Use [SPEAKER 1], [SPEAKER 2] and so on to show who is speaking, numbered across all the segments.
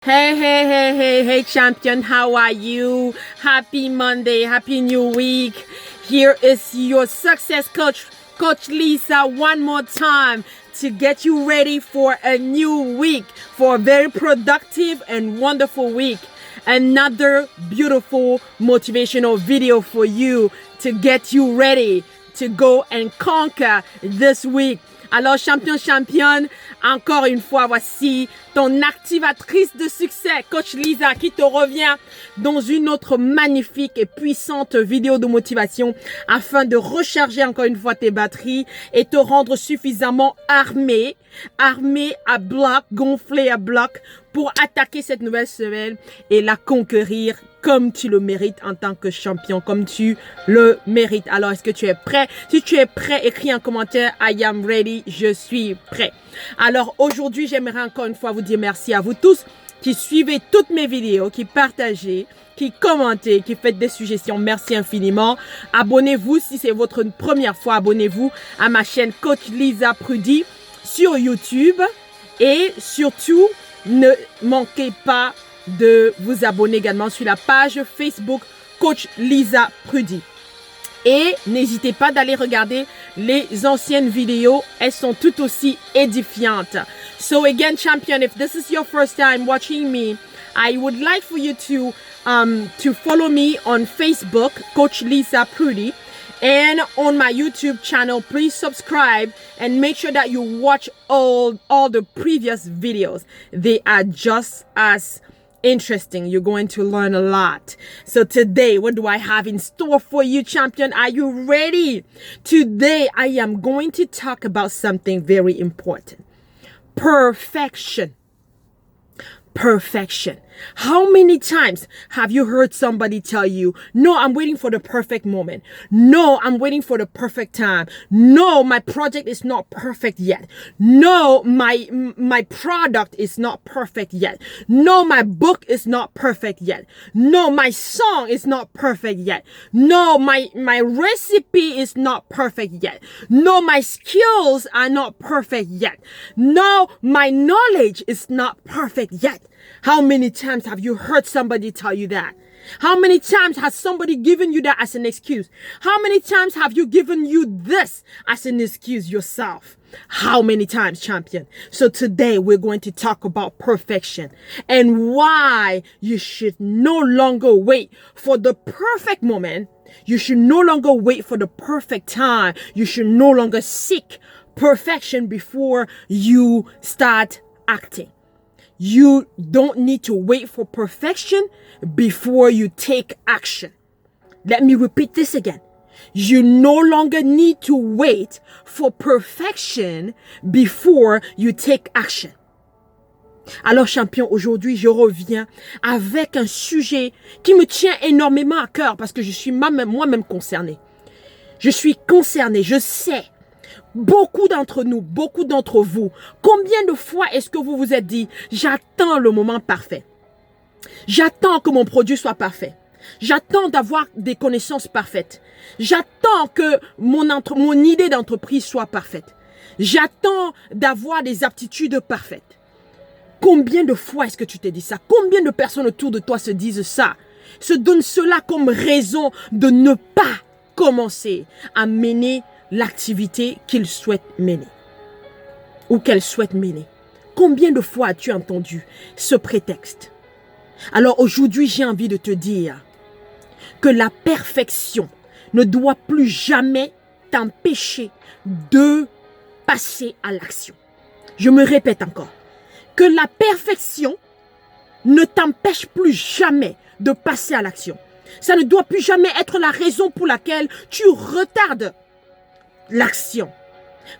[SPEAKER 1] Hey, champion, how are you? Happy Monday, happy new week. Here is your success coach, Coach Lisa, one more time to get you ready for a new week, for a very productive and wonderful week. Another beautiful motivational video for you to get you ready to go and conquer this week. Alors, championne, encore une fois, voici ton activatrice de succès, Coach Lisa, qui te revient dans une autre magnifique et puissante vidéo de motivation afin de recharger encore une fois tes batteries et te rendre suffisamment armé à bloc, gonflé à bloc pour attaquer cette nouvelle semaine et la conquérir comme tu le mérites en tant que champion, comme tu le mérites. Alors, est-ce que tu es prêt? Si tu es prêt, écris en commentaire, I am ready, je suis prêt. Alors, aujourd'hui, j'aimerais encore une fois vous dire merci à vous tous qui suivez toutes mes vidéos, qui partagez, qui commentez, qui faites des suggestions. Merci infiniment. Abonnez-vous si c'est votre première fois. Abonnez-vous à ma chaîne Coach Lisa Prudy sur YouTube. Et surtout, ne manquez pas de vous abonner également sur la page Facebook Coach Lisa Prudy. Et n'hésitez pas d'aller regarder les anciennes vidéos. Elles sont tout aussi édifiantes. So again, champion, if this is your first time watching me, I would like for you to follow me on Facebook, Coach Lisa Prudy. And on my YouTube channel, please subscribe and make sure that you watch all the previous videos. They are just as interesting. You're going to learn a lot. So today, what do I have in store for you, champion? Are you ready? Today, I am going to talk about something very important. Perfection. Perfection. How many times have you heard somebody tell you, no, I'm waiting for the perfect moment. No, I'm waiting for the perfect time. No, my project is not perfect yet. No, my product is not perfect yet. No, my book is not perfect yet. No, my song is not perfect yet. No, my recipe is not perfect yet. No, my skills are not perfect yet. No, my knowledge is not perfect yet. How many times have you heard somebody tell you that? How many times has somebody given you that as an excuse? How many times have you given you this as an excuse yourself? How many times, champion? So today we're going to talk about perfection and why you should no longer wait for the perfect moment. You should no longer wait for the perfect time. You should no longer seek perfection before you start acting. You don't need to wait for perfection before you take action. Let me repeat this again. You no longer need to wait for perfection before you take action. Alors, champion, aujourd'hui, je reviens avec un sujet qui me tient énormément à cœur parce que je suis moi-même concernée. Je suis concernée, je sais. Beaucoup d'entre nous, beaucoup d'entre vous, combien de fois est-ce que vous vous êtes dit, j'attends le moment parfait. J'attends que mon produit soit parfait. J'attends d'avoir des connaissances parfaites. J'attends que mon idée d'entreprise soit parfaite. J'attends d'avoir des aptitudes parfaites. Combien de fois est-ce que tu t'es dit ça? Combien de personnes autour de toi se disent ça? Se donnent cela comme raison de ne pas commencer à mener l'activité qu'ils souhaitent mener ou qu'elles souhaitent mener. Combien de fois as-tu entendu ce prétexte? Alors aujourd'hui, j'ai envie de te dire que la perfection ne doit plus jamais t'empêcher de passer à l'action. Je me répète encore, que la perfection ne t'empêche plus jamais de passer à l'action. Ça ne doit plus jamais être la raison pour laquelle tu retardes l'action.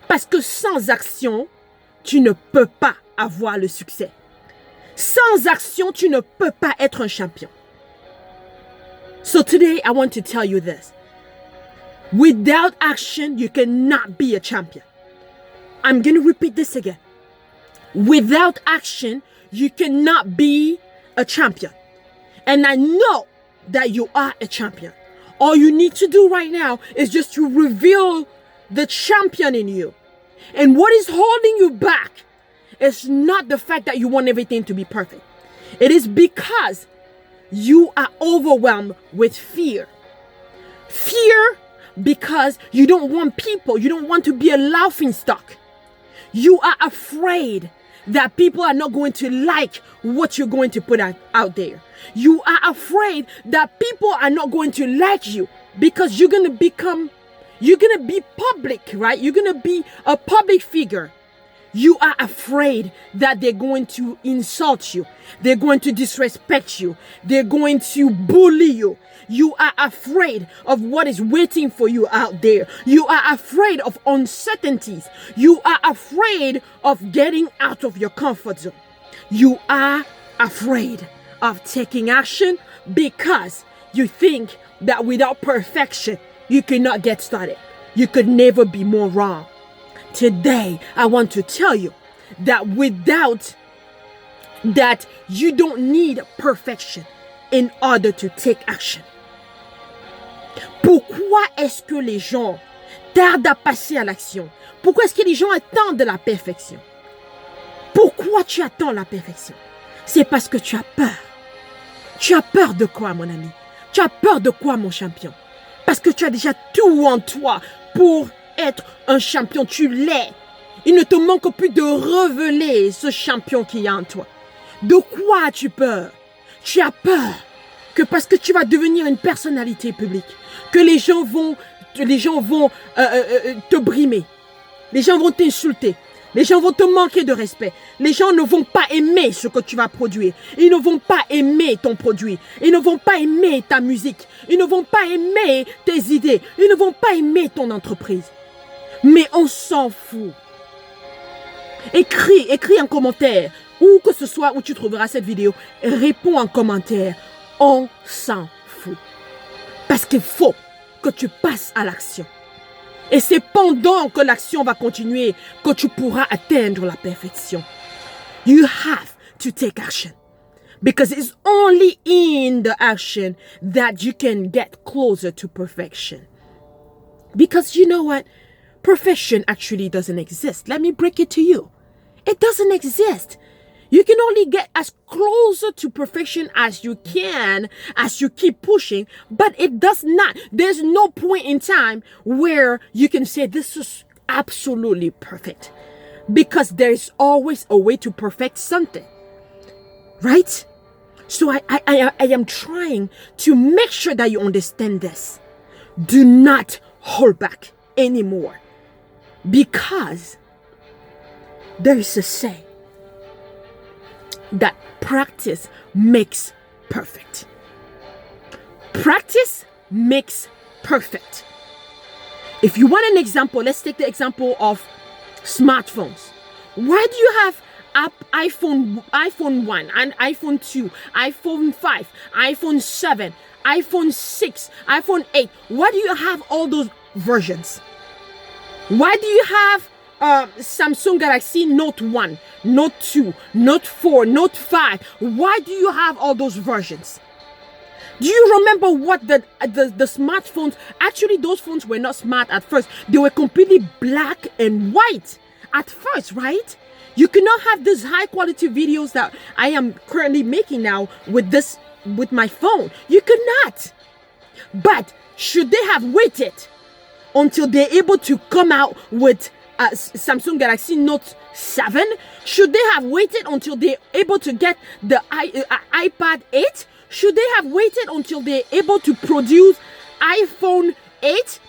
[SPEAKER 1] Parce que sans action, tu ne peux pas avoir le succès. Sans action, tu ne peux pas être un champion. So today, I want to tell you this. Without action, you cannot be a champion. I'm going to repeat this again. Without action, you cannot be a champion. And I know that you are a champion. All you need to do right now is just to reveal the champion in you. And what is holding you back is not the fact that you want everything to be perfect. It is because you are overwhelmed with fear. Fear because you don't want to be a laughing stock. You are afraid that people are not going to like what you're going to put out there. You are afraid that people are not going to like you because you're going to be public, right? You're going to be a public figure. You are afraid that they're going to insult you. They're going to disrespect you. They're going to bully you. You are afraid of what is waiting for you out there. You are afraid of uncertainties. You are afraid of getting out of your comfort zone. You are afraid of taking action because you think that without perfection, you cannot get started. You could never be more wrong. Today, I want to tell you that you don't need perfection in order to take action. Pourquoi est-ce que les gens tardent à passer à l'action? Pourquoi est-ce que les gens attendent la perfection? Pourquoi tu attends la perfection? C'est parce que tu as peur. Tu as peur de quoi, mon ami? Tu as peur de quoi, mon champion? Parce que tu as déjà tout en toi pour être un champion. Tu l'es. Il ne te manque plus de révéler ce champion qui est en toi. De quoi as-tu peur? Tu as peur que parce que tu vas devenir une personnalité publique, que les gens vont te brimer. Les gens vont t'insulter. Les gens vont te manquer de respect. Les gens ne vont pas aimer ce que tu vas produire. Ils ne vont pas aimer ton produit. Ils ne vont pas aimer ta musique. Ils ne vont pas aimer tes idées. Ils ne vont pas aimer ton entreprise. Mais on s'en fout. Écris en commentaire. Où que ce soit où tu trouveras cette vidéo. Réponds en commentaire. On s'en fout. Parce qu'il faut que tu passes à l'action. Et c'est pendant que l'action va continuer que tu pourras atteindre la perfection. You have to take action. Because it's only in the action that you can get closer to perfection. Because you know what? Perfection actually doesn't exist. Let me break it to you. It doesn't exist. You can only get as closer to perfection as you can as you keep pushing, but it does not. There's no point in time where you can say this is absolutely perfect because there is always a way to perfect something, right? So I am trying to make sure that you understand this. Do not hold back anymore because there is a saying that practice makes perfect. Practice makes perfect. If you want an example, let's take the example of smartphones. Why do you have iPhone 1 and iPhone 2, iPhone 5, iPhone 7, iPhone 6, iPhone 8? Why do you have all those versions? Why do you have Samsung Galaxy Note 1, Note 2, Note 4, Note 5? Why do you have all those versions? Do you remember what the smartphones, actually those phones were not smart at first. They were completely black and white at first, right? You cannot have these high quality videos that I am currently making now with my phone. You cannot. But should they have waited until they're able to come out with Samsung Galaxy Note 7? Should they have waited until they're able to get the iPad 8? Should they have waited until they're able to produce iPhone 8?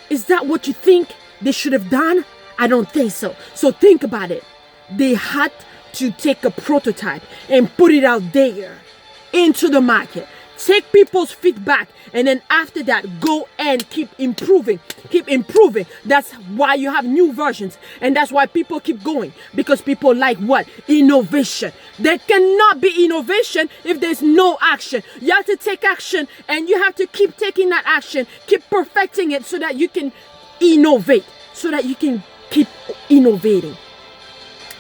[SPEAKER 1] Is that what you think they should have done? I don't think so. So think about it. They had to take a prototype and put it out there into the market. Take people's feedback, and then after that, go and keep improving. Keep improving. That's why you have new versions, and that's why people keep going, because people like what? Innovation. There cannot be innovation if there's no action. You have to take action, and you have to keep taking that action, keep perfecting it so that you can innovate, so that you can keep innovating.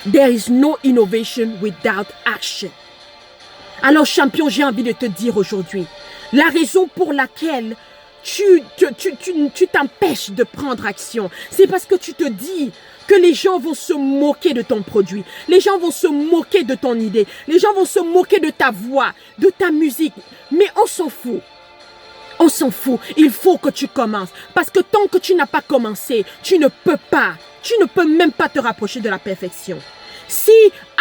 [SPEAKER 1] There is no innovation without action. Alors champion, j'ai envie de te dire aujourd'hui, la raison pour laquelle tu t'empêches de prendre action. C'est parce que tu te dis que les gens vont se moquer de ton produit. Les gens vont se moquer de ton idée. Les gens vont se moquer de ta voix, de ta musique. Mais on s'en fout. On s'en fout. Il faut que tu commences. Parce que tant que tu n'as pas commencé, tu ne peux pas. Tu ne peux même pas te rapprocher de la perfection. Si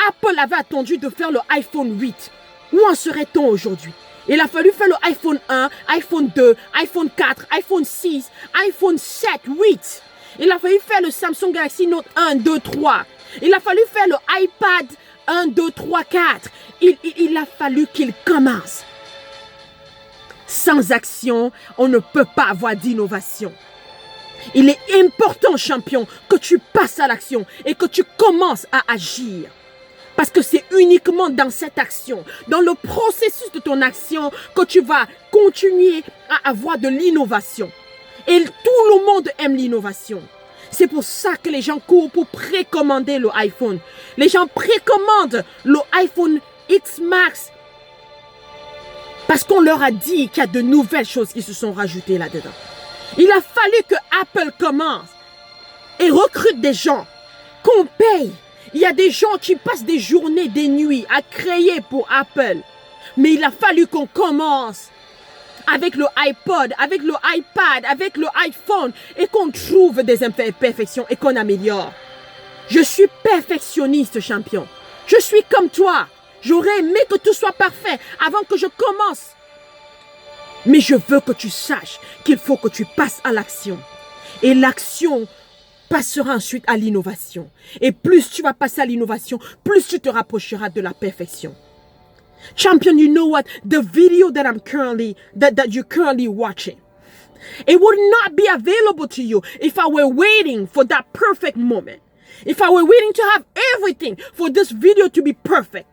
[SPEAKER 1] Apple avait attendu de faire le iPhone 8, où en serait-on aujourd'hui? Il a fallu faire le iPhone 1, iPhone 2, iPhone 4, iPhone 6, iPhone 7, 8. Il a fallu faire le Samsung Galaxy Note 1, 2, 3. Il a fallu faire le iPad 1, 2, 3, 4. Il a fallu qu'il commence. Sans action, on ne peut pas avoir d'innovation. Il est important, champion, que tu passes à l'action et que tu commences à agir. Parce que c'est uniquement dans cette action, dans le processus de ton action, que tu vas continuer à avoir de l'innovation. Et tout le monde aime l'innovation. C'est pour ça que les gens courent pour précommander le iPhone. Les gens précommandent le iPhone X Max. Parce qu'on leur a dit qu'il y a de nouvelles choses qui se sont rajoutées là-dedans. Il a fallu que Apple commence et recrute des gens, qu'on paye. Il y a des gens qui passent des journées, des nuits à créer pour Apple. Mais il a fallu qu'on commence avec le iPod, avec le iPad, avec le iPhone et qu'on trouve des imperfections et qu'on améliore. Je suis perfectionniste, champion. Je suis comme toi. J'aurais aimé que tout soit parfait avant que je commence. Mais je veux que tu saches qu'il faut que tu passes à l'action. Et l'action passera ensuite à l'innovation. Et plus tu vas passer à l'innovation, plus tu te rapprocheras de la perfection. Champion, you know what? The video that you're currently watching, it would not be available to you if I were waiting for that perfect moment. If I were waiting to have everything for this video to be perfect.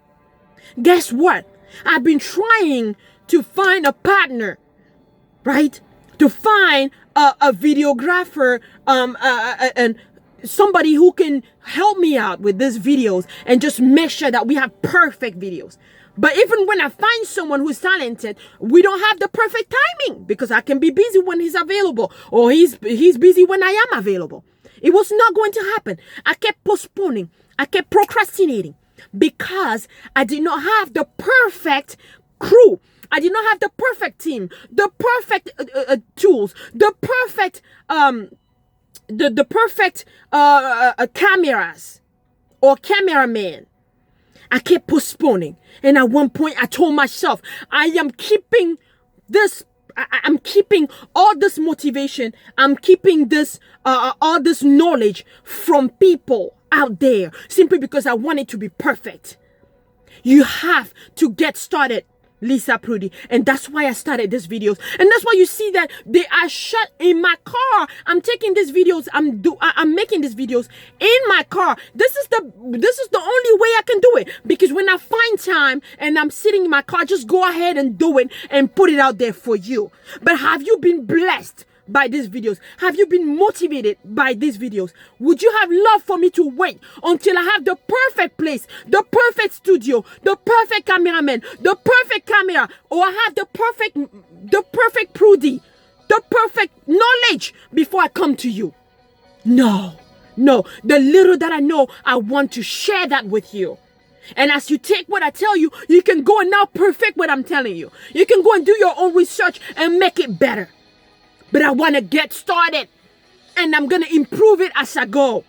[SPEAKER 1] Guess what? I've been trying to find a partner, right? To find a videographer, and somebody who can help me out with these videos and just make sure that we have perfect videos. But even when I find someone who's talented, we don't have the perfect timing because I can be busy when he's available or he's busy when I am available. It was not going to happen. I kept postponing. I kept procrastinating because I did not have the perfect crew. I did not have the perfect team, the perfect tools, the perfect cameras or cameraman. I kept postponing. And at one point I told myself, I am keeping this, I'm keeping all this motivation, I'm keeping this, all this knowledge from people out there simply because I want it to be perfect. You have to get started, Lisa Prudy. And that's why I started these videos. And that's why you see that they are shot in my car. I'm taking these videos. I'm making these videos in my car. This is the only way I can do it. Because when I find time and I'm sitting in my car, just go ahead and do it and put it out there for you. But have you been blessed by these videos? Have you been motivated by these videos? Would you have loved for me to wait until I have the perfect place, the perfect studio, the perfect cameraman, the perfect camera, or I have the perfect Prudy, the perfect knowledge before I come to you? No. The little that I know, I want to share that with you. And as you take what I tell you, you can go and now perfect what I'm telling you. You can go and do your own research and make it better. But I want to get started and I'm going to improve it as I go.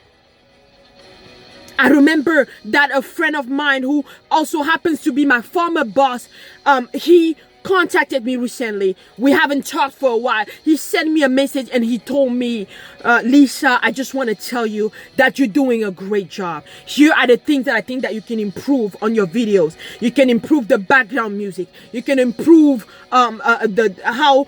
[SPEAKER 1] I remember that a friend of mine who also happens to be my former boss, he contacted me recently. We haven't talked for a while. He sent me a message and he told me, Lisa, I just want to tell you that you're doing a great job. Here are the things that I think that you can improve on your videos. You can improve the background music. You can improve how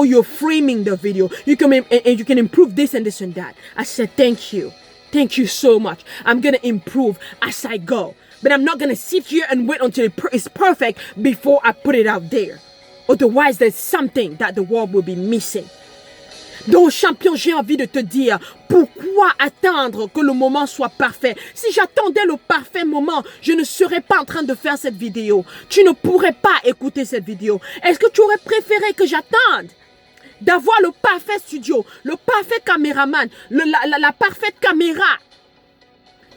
[SPEAKER 1] you're framing the video. You can improve this and this and that. I said, thank you. Thank you so much. I'm going to improve as I go. But I'm not going to sit here and wait until it's perfect before I put it out there. Otherwise, there's something that the world will be missing. Donc, champion, j'ai envie de te dire, pourquoi attendre que le moment soit parfait? Si j'attendais le parfait moment, je ne serais pas en train de faire cette vidéo. Tu ne pourrais pas écouter cette vidéo. Est-ce que tu aurais préféré que j'attende? d'avoir le parfait studio, le parfait caméraman, la parfaite caméra,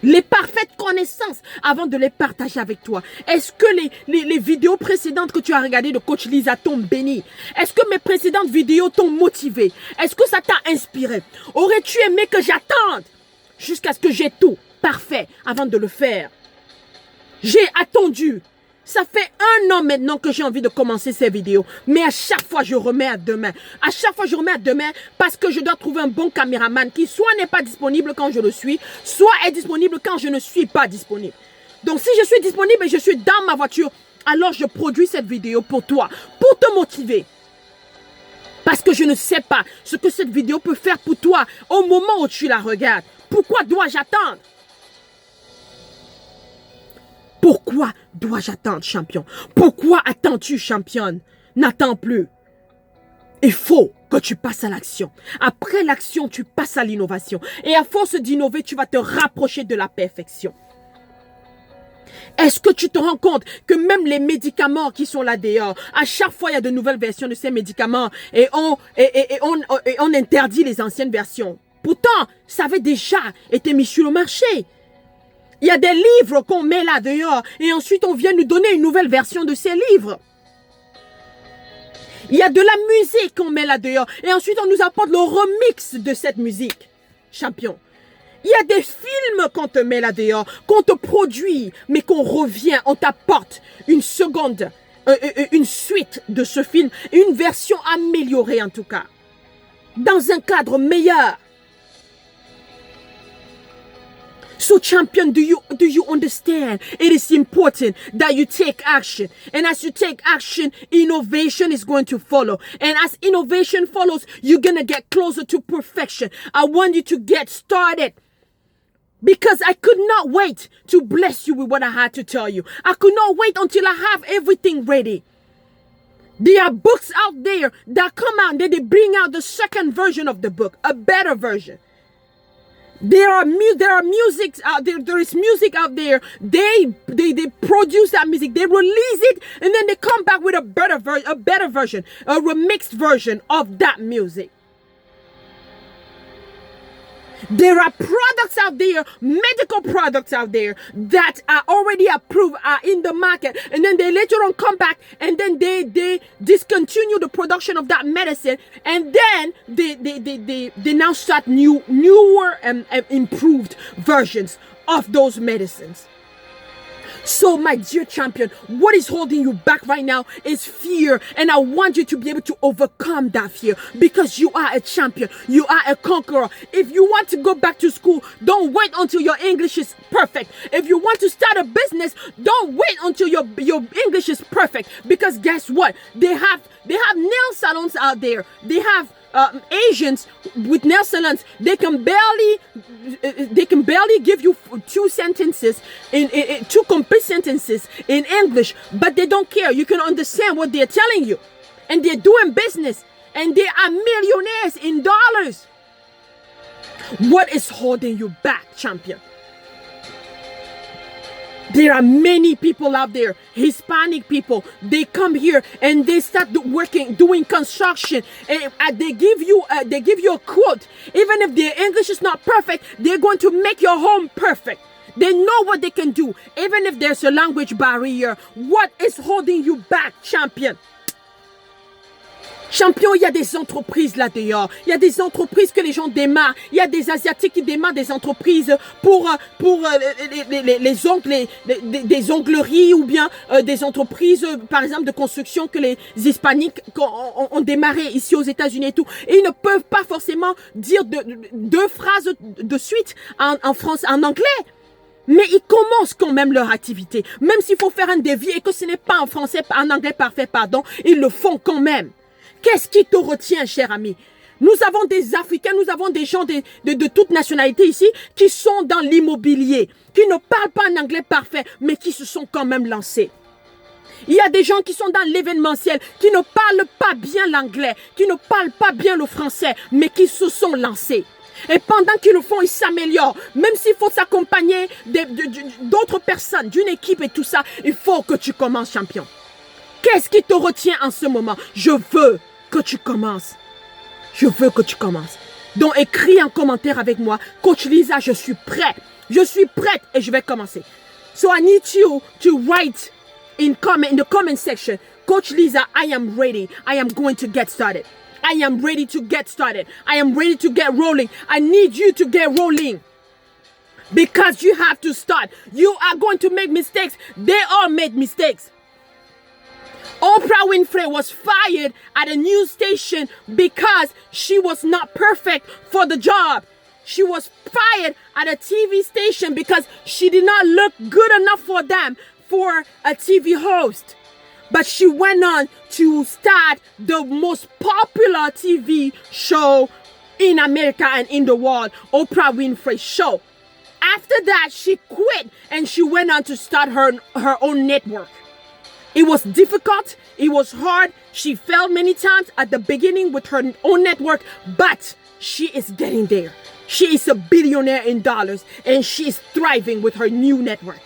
[SPEAKER 1] les parfaites connaissances avant de les partager avec toi. Est-ce que les vidéos précédentes que tu as regardées de Coach Lisa t'ont béni? Est-ce que mes précédentes vidéos t'ont motivé? Est-ce que ça t'a inspiré? Aurais-tu aimé que j'attende jusqu'à ce que j'ai tout parfait avant de le faire? J'ai attendu. Ça fait 1 an maintenant que j'ai envie de commencer ces vidéos. Mais à chaque fois, je remets à demain. À chaque fois, je remets à demain parce que je dois trouver un bon caméraman qui soit n'est pas disponible quand je le suis, soit est disponible quand je ne suis pas disponible. Donc, si je suis disponible et je suis dans ma voiture, alors je produis cette vidéo pour toi, pour te motiver. Parce que je ne sais pas ce que cette vidéo peut faire pour toi au moment où tu la regardes. Pourquoi dois-je attendre? Pourquoi dois-je attendre, champion? Pourquoi attends-tu, championne? N'attends plus. Il faut que tu passes à l'action. Après l'action, tu passes à l'innovation. Et à force d'innover, tu vas te rapprocher de la perfection. Est-ce que tu te rends compte que même les médicaments qui sont là dehors, à chaque fois, il y a de nouvelles versions de ces médicaments et on interdit les anciennes versions. Pourtant, ça avait déjà été mis sur le marché. Il y a des livres qu'on met là dehors et ensuite on vient nous donner une nouvelle version de ces livres. Il y a de la musique qu'on met là dehors et ensuite on nous apporte le remix de cette musique. Champion. Il y a des films qu'on te met là dehors, qu'on te produit, mais qu'on revient, on t'apporte une seconde, une suite de ce film, une version améliorée en tout cas, dans un cadre meilleur. So champion, do you understand? It is important that you take action. And as you take action, innovation is going to follow. And as innovation follows, you're going to get closer to perfection. I want you to get started. Because I could not wait to bless you with what I had to tell you. I could not wait until I have everything ready. There are books out there that come out and then they bring out the second version of the book, a better version. There are music out there. There is music out there. They produce that music. They release it, and then they come back with a better version, a remixed version of that music. There are products out there, medical products out there that are already approved, are in the market, and then they later on come back and then they discontinue the production of that medicine, and then they now start newer and improved versions of those medicines. So, my dear champion, what is holding you back right now is fear. And I want you to be able to overcome that fear because you are a champion. You are a conqueror. If you want to go back to school, don't wait until your English is perfect. If you want to start a business, don't wait until your English is perfect. Because guess what? They have nail salons out there. They have Asians with nail salons. They can barely give you two sentences two complete sentences in English, but they don't care. You can understand what they're telling you, and they're doing business, and they are millionaires in dollars. What is holding you back, champion? There are many people out there, Hispanic people. They come here and they start working, doing construction, and they give you a quote. Even if their English is not perfect, they're going to make your home perfect. They know what they can do, even if there's a language barrier. What is holding you back, champion? Champion, il y a des entreprises là dehors. Il y a des entreprises que les gens démarrent. Il y a des Asiatiques qui démarrent des entreprises pour les ongles, des ongleries ou bien des entreprises, par exemple, de construction que les Hispaniques ont démarré ici aux États-Unis et tout. Et ils ne peuvent pas forcément dire deux phrases de suite en français, en anglais. Mais ils commencent quand même leur activité. Même s'il faut faire un devis et que ce n'est pas en français, en anglais parfait, pardon, ils le font quand même. Qu'est-ce qui te retient, cher ami? Nous avons des Africains, nous avons des gens de toute nationalité ici qui sont dans l'immobilier, qui ne parlent pas un anglais parfait, mais qui se sont quand même lancés. Il y a des gens qui sont dans l'événementiel, qui ne parlent pas bien l'anglais, qui ne parlent pas bien le français, mais qui se sont lancés. Et pendant qu'ils le font, ils s'améliorent. Même s'il faut s'accompagner d'autres personnes, d'une équipe et tout ça, il faut que tu commences, champion. Qu'est-ce qui te retient en ce moment? Je veux que tu commences. Je veux que tu commences. Donc, écris en commentaire avec moi. Coach Lisa, je suis prêt. Je suis prête et je vais commencer. So, I need you to write in the comment section. Coach Lisa, I am ready. I am going to get started. I am ready to get started. I am ready to get rolling. I need you to get rolling. Because you have to start. You are going to make mistakes. They all made mistakes. Oprah Winfrey was fired at a news station because she was not perfect for the job. She was fired at a TV station because she did not look good enough for them for a TV host. But she went on to start the most popular TV show in America and in the world, Oprah Winfrey Show. After that, she quit and she went on to start her own network. It was difficult. It was hard. She failed many times at the beginning with her own network, but she is getting there. She is a billionaire in dollars and she is thriving with her new network.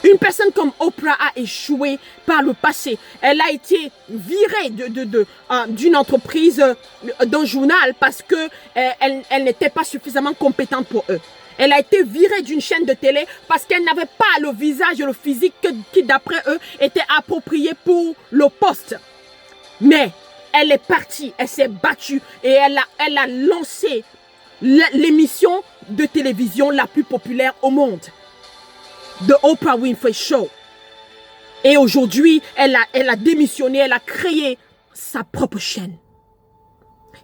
[SPEAKER 1] Une personne comme Oprah a échoué par le passé. Elle a été virée d'une entreprise, d'un journal parce que elle n'était pas suffisamment compétente pour eux. Elle a été virée d'une chaîne de télé parce qu'elle n'avait pas le visage et le physique qui, d'après eux, était approprié pour le poste. Mais elle est partie, elle s'est battue et elle a lancé l'émission de télévision la plus populaire au monde. The Oprah Winfrey Show. Et aujourd'hui, elle a démissionné, elle a créé sa propre chaîne.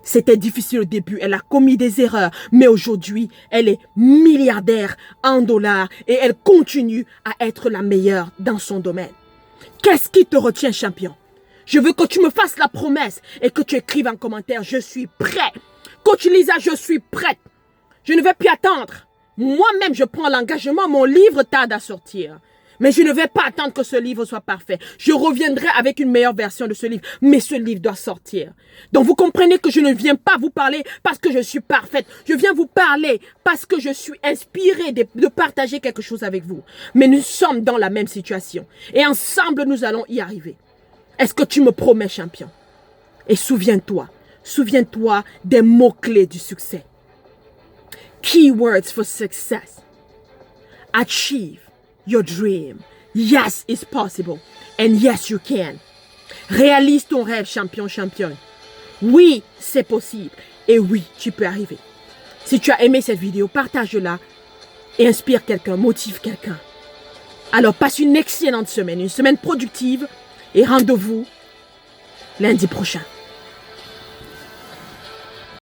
[SPEAKER 1] C'était difficile au début, elle a commis des erreurs, mais aujourd'hui, elle est milliardaire en dollars et elle continue à être la meilleure dans son domaine. Qu'est-ce qui te retient, champion? Je veux que tu me fasses la promesse et que tu écrives en commentaire, je suis prêt. Coach Lisa, je suis prête. Je ne vais plus attendre. Moi-même, je prends l'engagement, mon livre tarde à sortir. Mais je ne vais pas attendre que ce livre soit parfait. Je reviendrai avec une meilleure version de ce livre. Mais ce livre doit sortir. Donc vous comprenez que je ne viens pas vous parler parce que je suis parfaite. Je viens vous parler parce que je suis inspirée de partager quelque chose avec vous. Mais nous sommes dans la même situation. Et ensemble, nous allons y arriver. Est-ce que tu me promets, champion? Et souviens-toi des mots-clés du succès. Keywords for success. Achieve your dream. Yes, it's possible. And yes, you can. Réalise ton rêve, champion, championne. Oui, c'est possible. Et oui, tu peux arriver. Si tu as aimé cette vidéo, partage-la et inspire quelqu'un, motive quelqu'un. Alors, passe une excellente semaine, une semaine productive et rendez-vous lundi prochain.